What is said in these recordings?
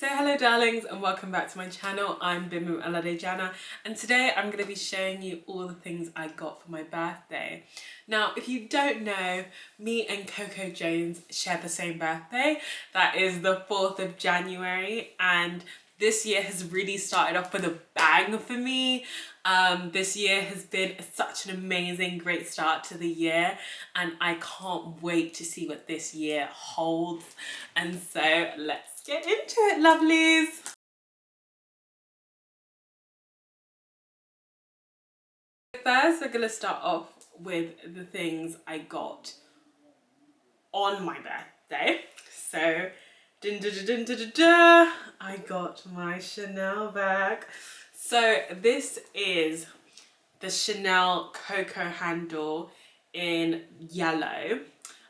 So hello darlings and welcome back to my channel. I'm Bimu Aladejana and today I'm going to be showing you all the things I got for my birthday. Now if you don't know, me and Coco Jones share the same birthday. That is the 4th of January and this year has really started off with a bang for me. This year has been such an amazing, great start to the year and I can't wait to see what this year holds. And so let's get into it, lovelies. First, we're gonna start off with the things I got on my birthday. So, I got my Chanel bag. So this is the Chanel Coco handle in yellow.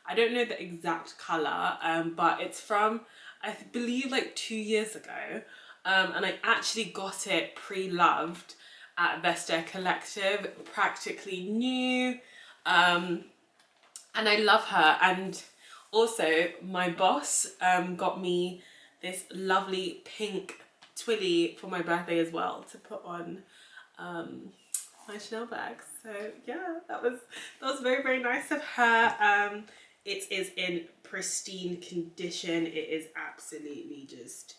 I don't know the exact colour, but it's from, I believe, like 2 years ago. And I actually got it pre-loved at Vesta Collective, practically new. And I love her. And also my boss got me this lovely pink Twilly for my birthday as well to put on my Chanel bag. So yeah, that was very, very nice of her. It is in pristine condition. It is absolutely just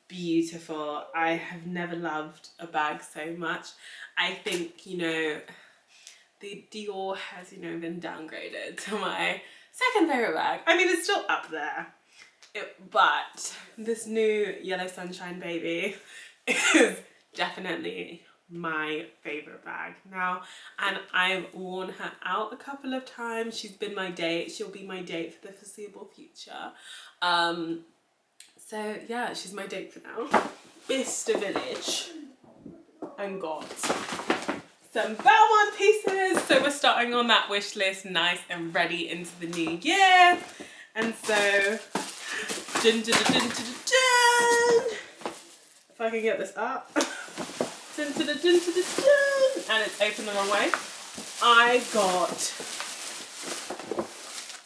beautiful. I have never loved a bag so much. I think, you know, the Dior has, you know, been downgraded to my second favorite bag. I mean, it's still up there. But this new Yellow Sunshine Baby is definitely my favorite bag now, and I've worn her out a couple of times. She's been my date. She'll be my date for the foreseeable future. So yeah, she's my date for now. Bicester Village and got some Balmain pieces. So we're starting on that wish list, nice and ready into the new year. And so dun, dun, dun, dun, dun, dun. If I can get this up. Dun, dun, dun, dun, dun, dun. And it's open the wrong way. I got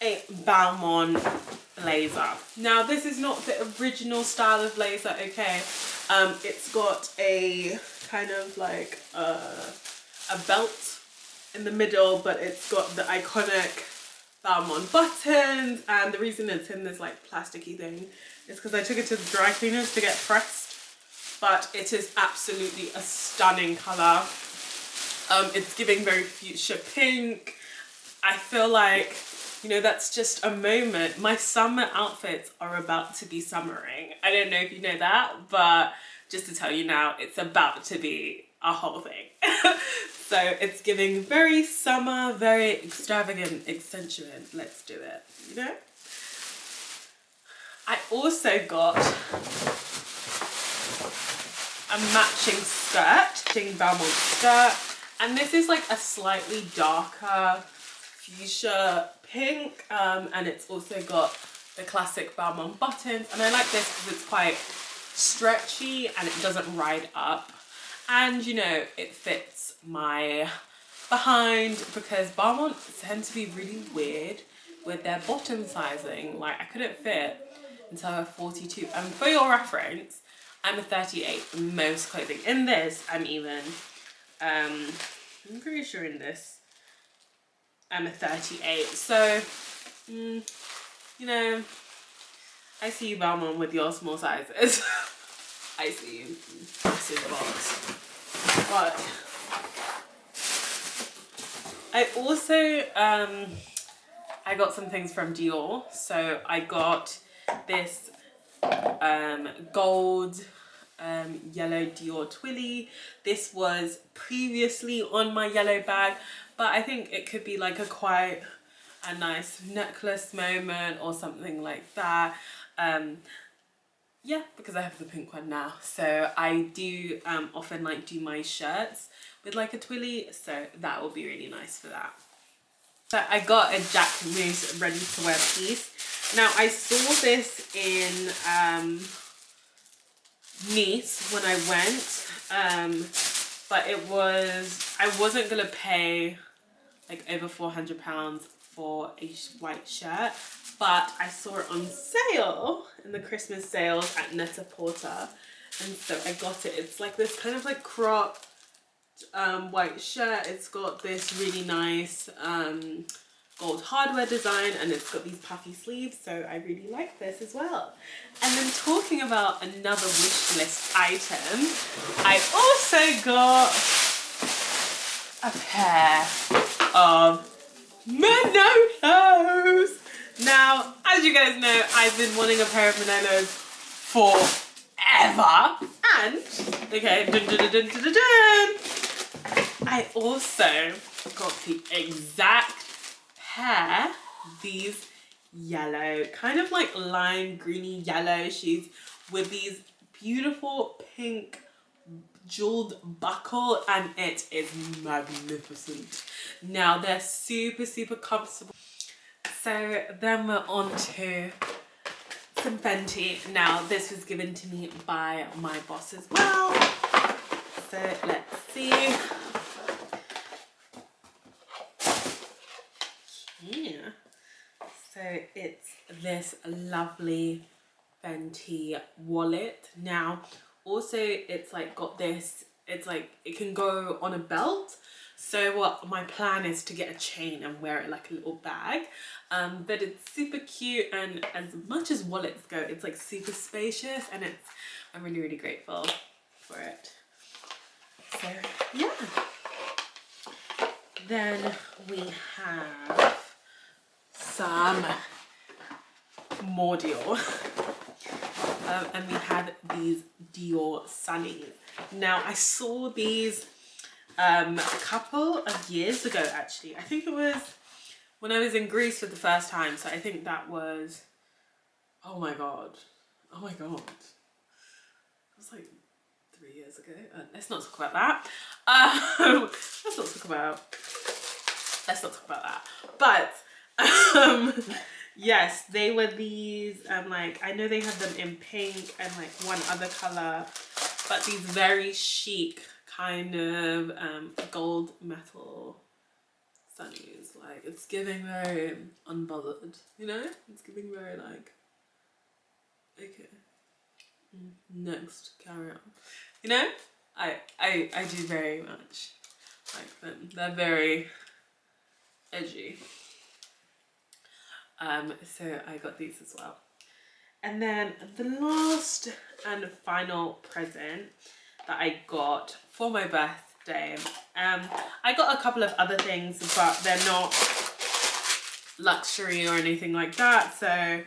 a Balmain blazer. Now this is not the original style of blazer, okay? It's got a kind of like a belt in the middle, but it's got the iconic Balmain buttons, and the reason it's in this like plasticky thing is because I took it to the dry cleaners to get pressed. But it is absolutely a stunning colour. It's giving very fuchsia pink. I feel like, you know, that's just a moment. My summer outfits are about to be summering. I don't know if you know that, but just to tell you now, it's about to be a whole thing. So it's giving very summer, very extravagant, accentuant. Let's do it, you know? I also got a matching skirt, Balmain skirt, and this is like a slightly darker fuchsia pink, and it's also got the classic Balmain buttons, and I like this because it's quite stretchy and it doesn't ride up, and you know, it fits my behind because Balmain tend to be really weird with their bottom sizing. Like I couldn't fit until I was 42, and for your reference, I'm a 38 in most clothing. In this, I'm even, I'm pretty sure in this, I'm a 38. So, you know, I see you, Balmain, with your small sizes. I see you, massive box. But I also, I got some things from Dior. So I got this gold yellow Dior Twilly. This was previously on my yellow bag, but I think it could be like quite a nice necklace moment or something like that. Yeah, because I have the pink one now. So I do often like do my shirts with like a Twilly, so that will be really nice for that. So I got a Jacquemus ready to wear piece. Now I saw this in Nice when I went, but I wasn't gonna pay like over £400 for a white shirt, but I saw it on sale in the Christmas sales at Net-a-Porter, and so I got it. It's like this kind of like crop white shirt. It's got this really nice gold hardware design, and it's got these puffy sleeves, so I really like this as well. And then talking about another wish list item, I also got a pair of Manolos. Now, as you guys know, I've been wanting a pair of Manolos forever, and okay, dun, dun, dun, dun, dun, dun, dun, I also got the exact pair, these yellow, kind of like lime greeny yellow shoes with these beautiful pink jeweled buckle, and it is magnificent. Now they're super comfortable. So then we're on to some Fenty. Now this was given to me by my boss as well. So let's see. Yeah. So it's this lovely Fenty wallet. Now also it's like got this, it's like it can go on a belt. So what my plan is to get a chain and wear it like a little bag. But it's super cute, and as much as wallets go, it's like super spacious, and I'm really grateful for it. So yeah. Then we have some more Dior. And we had these Dior Sunnies. Now I saw these a couple of years ago, actually. I think it was when I was in Greece for the first time. So I think that was, oh my god. It was like 3 years ago. Let's not talk about that. Let's not talk about that. But yes, they were these, like, I know they have them in pink and like one other color, but these very chic kind of gold metal sunnies. Like, it's giving very unbothered, you know? It's giving very like, okay, next, carry on. You know? I do very much like them. They're very edgy. So I got these as well. And then the last and final present that I got for my birthday, I got a couple of other things, but they're not luxury or anything like that, so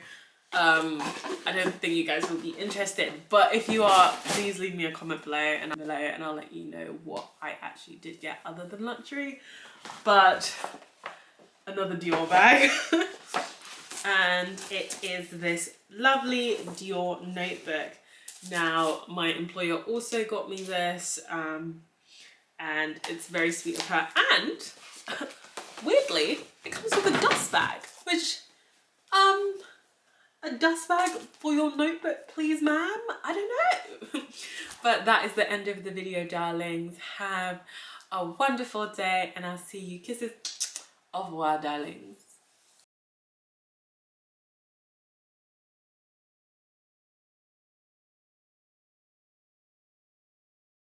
I don't think you guys will be interested. But if you are, please leave me a comment below and I'll let you know what I actually did get other than luxury. But another Dior bag. And it is this lovely Dior notebook. Now, my employer also got me this, and it's very sweet of her. And weirdly, it comes with a dust bag, which, a dust bag for your notebook, please, ma'am? I don't know. But that is the end of the video, darlings. Have a wonderful day, and I'll see you. Kisses. Au revoir, darlings.